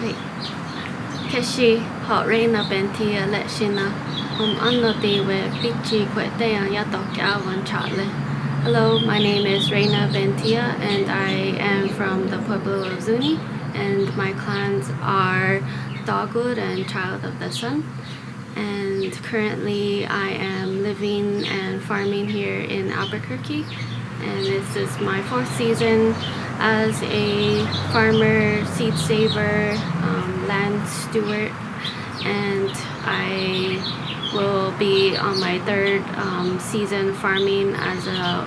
Hey, Keshi, hot Reyna Banteah, Lechina, Annoti with Pichi Quetea Yatok Awan Chatle. Hello, my name is Reyna Banteah and I am from the Pueblo of Zuni, and my clans are Dogwood and Child of the Sun. And currently I am living and farming here in Albuquerque, and this is my 4th season as a farmer, seed saver, land steward, and I will be on my 3rd season farming as a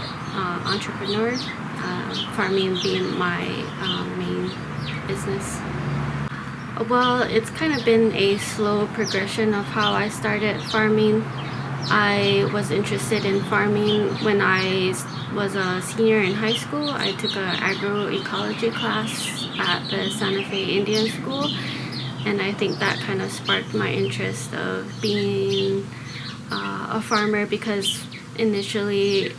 entrepreneur, farming being my main business. Well, it's kind of been a slow progression of how I started farming. I was interested in farming when I was a senior in high school. I took an agroecology class at the Santa Fe Indian School, and I think that kind of sparked my interest of being a farmer, because initially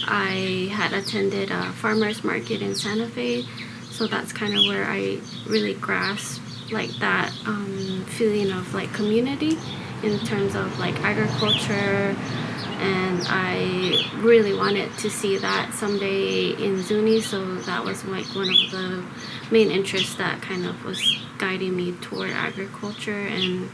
I had attended a farmer's market in Santa Fe, so that's kind of where I really grasped like that feeling of like community in terms of like agriculture, and I really wanted to see that someday in Zuni, so that was like one of the main interests that kind of was guiding me toward agriculture. And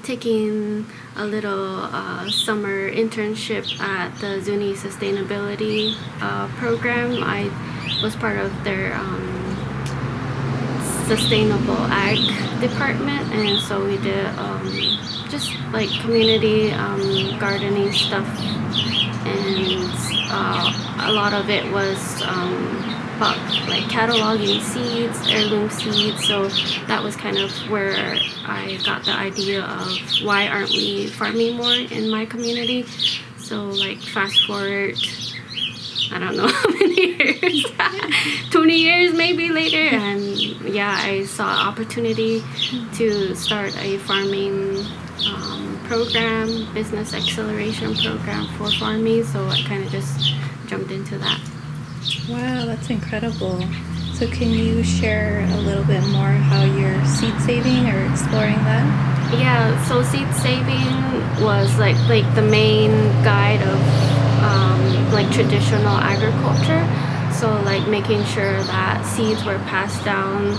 taking a little summer internship at the Zuni Sustainability program, I was part of their sustainable ag department, and so we did just like community gardening stuff, and a lot of it was about like cataloging seeds, heirloom seeds. So that was kind of where I got the idea of why aren't we farming more in my community. So like fast forward, I don't know how many years, 20 years maybe later, and yeah, I saw opportunity to start a farming program, business acceleration program for farming, so I kind of just jumped into that. Wow, that's incredible. So can you share a little bit more how you're seed saving or exploring that? Yeah, so seed saving was like the main guide of like traditional agriculture. So like making sure that seeds were passed down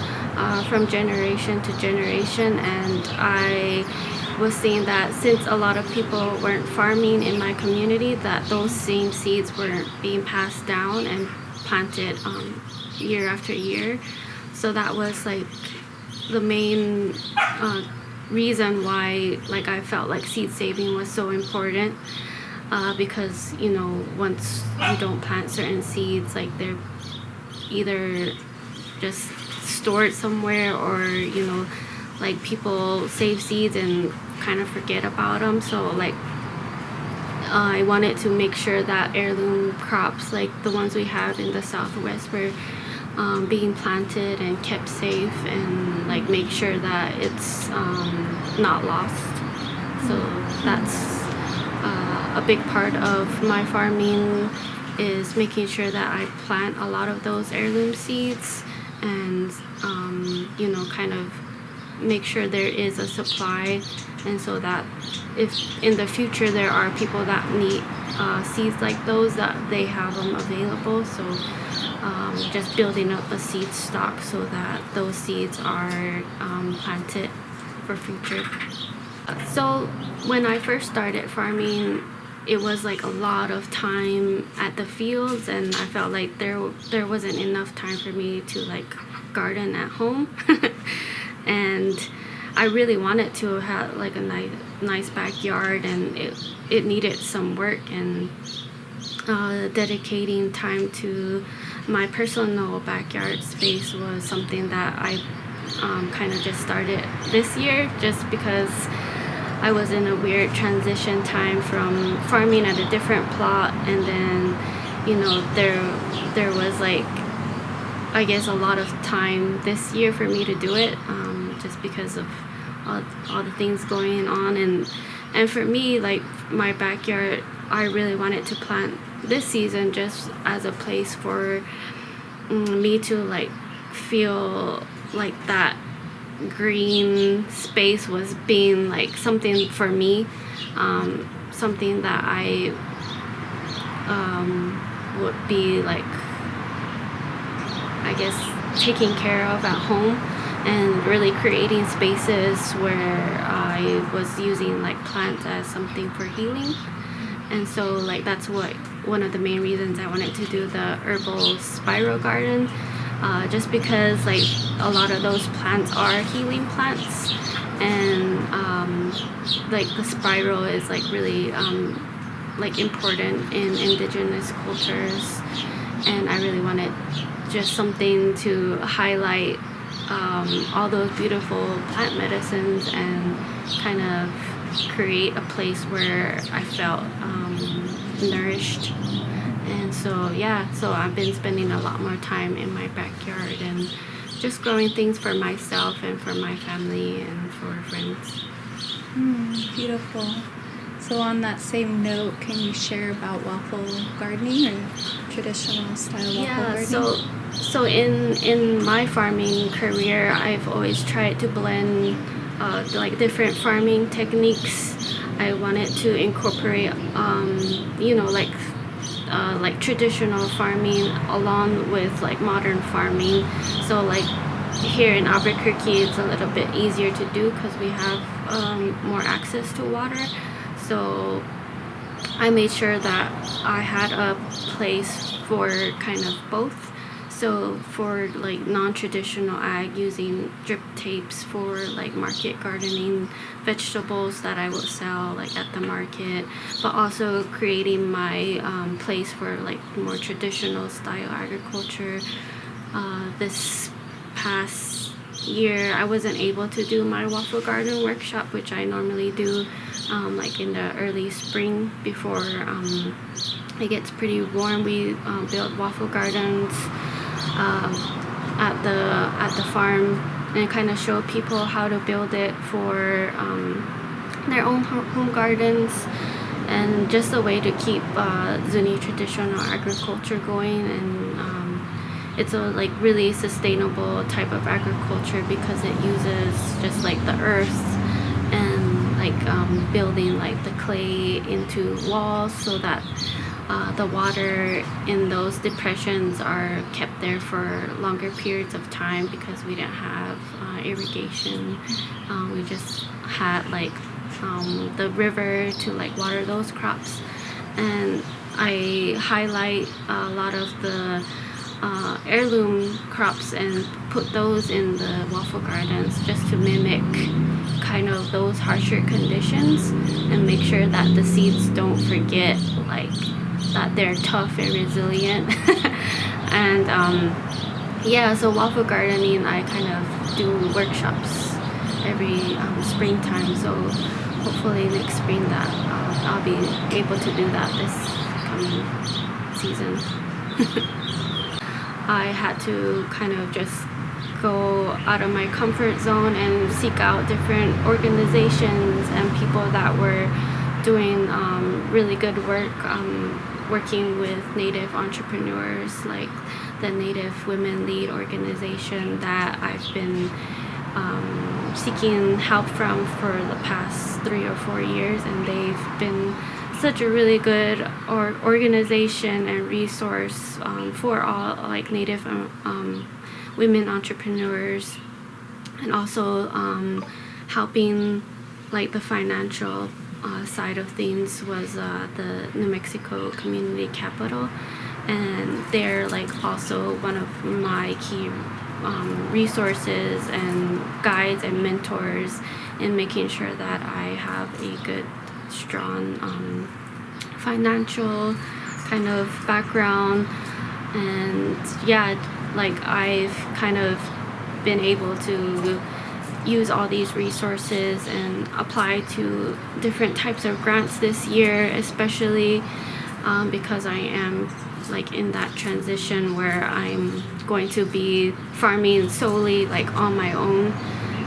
from generation to generation, and I was seeing that since a lot of people weren't farming in my community, that those same seeds weren't being passed down and planted year after year. So that was like the main reason why like I felt like seed saving was so important, because you know, once you don't plant certain seeds, like they're either just stored somewhere, or you know, like people save seeds and kind of forget about them. So like I wanted to make sure that heirloom crops like the ones we have in the Southwest were being planted and kept safe, and like make sure that it's not lost. So that's a big part of my farming, is making sure that I plant a lot of those heirloom seeds, and you know, kind of make sure there is a supply, and so that if in the future there are people that need seeds like those, that they have them available. So just building up a seed stock so that those seeds are planted for future. So when I first started farming, it was like a lot of time at the fields, and I felt like there wasn't enough time for me to like garden at home. And I really wanted to have like a nice backyard, and it needed some work, and dedicating time to my personal backyard space was something that I kind of just started this year, just because I was in a weird transition time from farming at a different plot, and then you know, there was like, I guess, a lot of time this year for me to do it, just because of all the things going on. And for me, like my backyard, I really wanted to plant this season just as a place for me to like feel like that green space was being like something for me, something that I would be like, I guess, taking care of at home, and really creating spaces where I was using like plants as something for healing. And so like that's what one of the main reasons I wanted to do the herbal spiral garden, just because like a lot of those plants are healing plants, and like the spiral is like really like important in indigenous cultures, and I really wanted just something to highlight all those beautiful plant medicines and kind of create a place where I felt nourished. And so yeah, so I've been spending a lot more time in my backyard and just growing things for myself and for my family and for friends. Beautiful. So on that same note, can you share about waffle gardening or traditional style waffle gardening? So in my farming career, I've always tried to blend like different farming techniques. I wanted to incorporate like traditional farming along with like modern farming. So like here in Albuquerque, it's a little bit easier to do because we have more access to water. So I made sure that I had a place for kind of both. So for like non-traditional ag, using drip tapes for like market gardening, vegetables that I will sell like at the market, but also creating my place for like more traditional style agriculture. This past year I wasn't able to do my waffle garden workshop, which I normally do like in the early spring before it gets pretty warm. We build waffle gardens at the farm and kind of show people how to build it for their own home gardens, and just a way to keep Zuni traditional agriculture going. And it's a like really sustainable type of agriculture because it uses just like the earth and like building like the clay into walls so that the water in those depressions are kept there for longer periods of time, because we didn't have irrigation. We just had like the river to like water those crops. And I highlight a lot of the heirloom crops and put those in the waffle gardens just to mimic kind of those harsher conditions and make sure that the seeds don't forget like that they're tough and resilient. And yeah, so waffle gardening, I kind of do workshops every springtime, so hopefully next spring that I'll be able to do that this coming season. I had to kind of just go out of my comfort zone and seek out different organizations and people that were doing really good work, working with Native entrepreneurs, like the Native Women Lead organization that I've been seeking help from for the past 3 or 4 years, and they've been such a really good organization and resource for all like Native women entrepreneurs, and also helping like the financial side of things was the New Mexico Community Capital, and they're like also one of my key resources and guides and mentors in making sure that I have a good, strong financial kind of background. And yeah, like I've kind of been able to use all these resources and apply to different types of grants this year, especially because I am like in that transition where I'm going to be farming solely like on my own.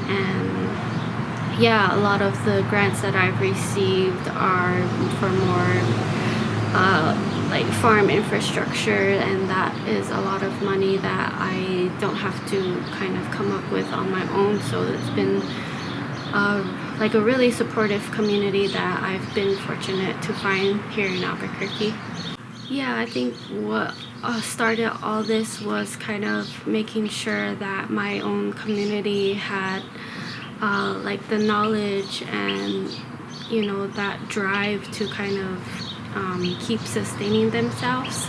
And yeah, a lot of the grants that I've received are for more like farm infrastructure, and that is a lot of money that I don't have to kind of come up with on my own. So it's been like a really supportive community that I've been fortunate to find here in Albuquerque. Yeah, I think what started all this was kind of making sure that my own community had like the knowledge and that drive to kind of keep sustaining themselves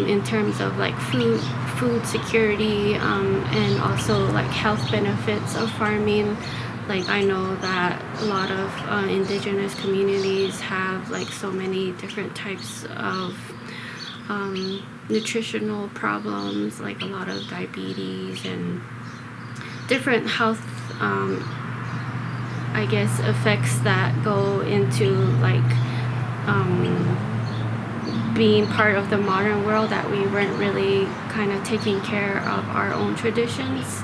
in terms of like food security, and also like health benefits of farming. Like I know that a lot of indigenous communities have like so many different types of nutritional problems, like a lot of diabetes and different health I guess effects that go into like being part of the modern world, that we weren't really kind of taking care of our own traditions.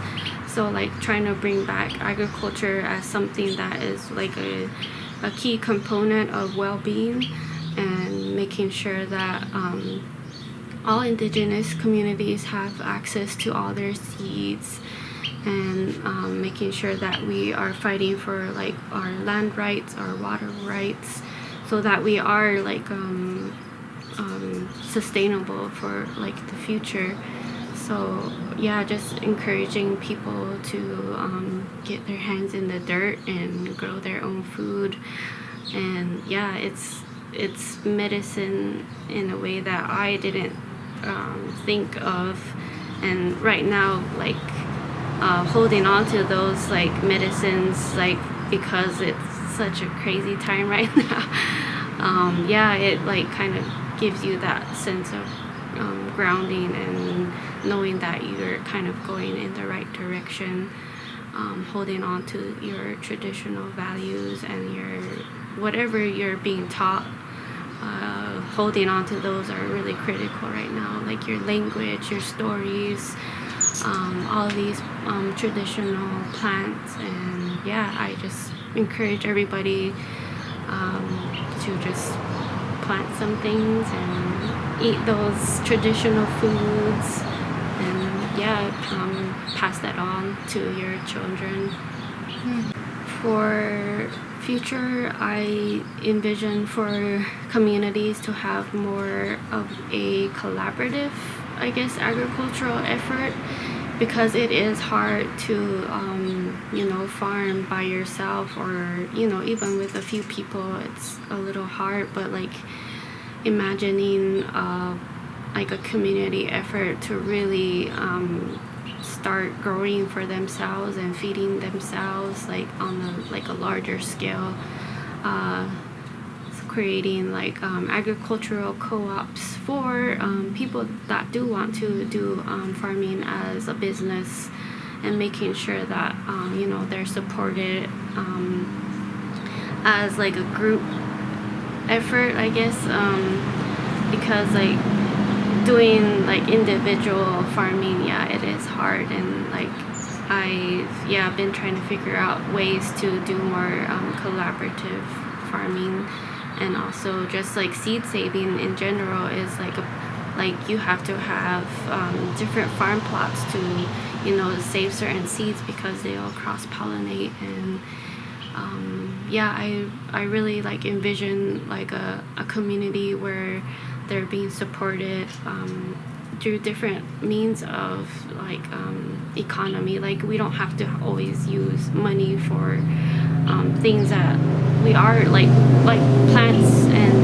So like trying to bring back agriculture as something that is like a key component of well-being, and making sure that all indigenous communities have access to all their seeds, and making sure that we are fighting for like our land rights, our water rights, so that we are like sustainable for like the future. So yeah, just encouraging people to get their hands in the dirt and grow their own food. And yeah, it's medicine in a way that I didn't think of. And right now, like holding on to those like medicines, like because it's such a crazy time right now. Yeah, it like kind of gives you that sense of grounding and knowing that you're kind of going in the right direction, holding on to your traditional values and your whatever you're being taught. Holding on to those are really critical right now, like your language, your stories, all these traditional plants. And yeah, I just encourage everybody to just plant some things and eat those traditional foods, and yeah, pass that on to your children. For future, I envision for communities to have more of a collaborative, I guess, agricultural effort, because it is hard to farm by yourself, or even with a few people it's a little hard. But like imagining like a community effort to really start growing for themselves and feeding themselves, like on a larger scale, creating like agricultural co-ops for people that do want to do farming as a business, and making sure that they're supported as like a group effort, I guess, because like doing like individual farming, yeah, it is hard. And like I've been trying to figure out ways to do more collaborative farming. And also just like seed saving in general is like you have to have different farm plots to save certain seeds, because they all cross-pollinate. And I really like envision like a community where they're being supported through different means of like economy. Like we don't have to always use money for things that we are like plants and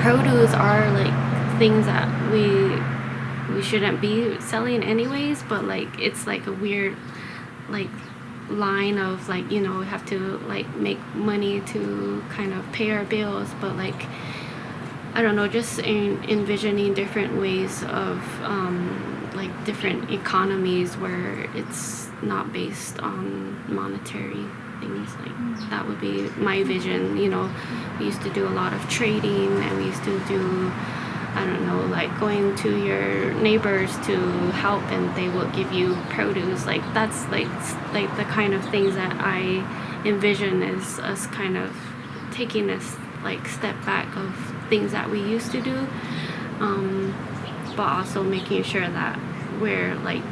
produce are like things that we shouldn't be selling anyways. But like it's like a weird like line of like we have to like make money to kind of pay our bills. But like I don't know, just envisioning different ways of like different economies where it's not based on monetary things. Like that would be my vision. We used to do a lot of trading, and we used to do, I don't know, like going to your neighbors to help, and they will give you produce. Like that's like the kind of things that I envision as us kind of taking like step back of things that we used to do, but also making sure that we're like,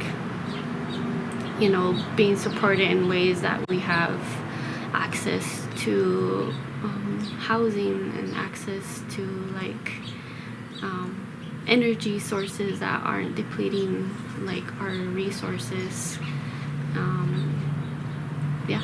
you know, being supported in ways that we have access to housing and access to like energy sources that aren't depleting like our resources. Yeah.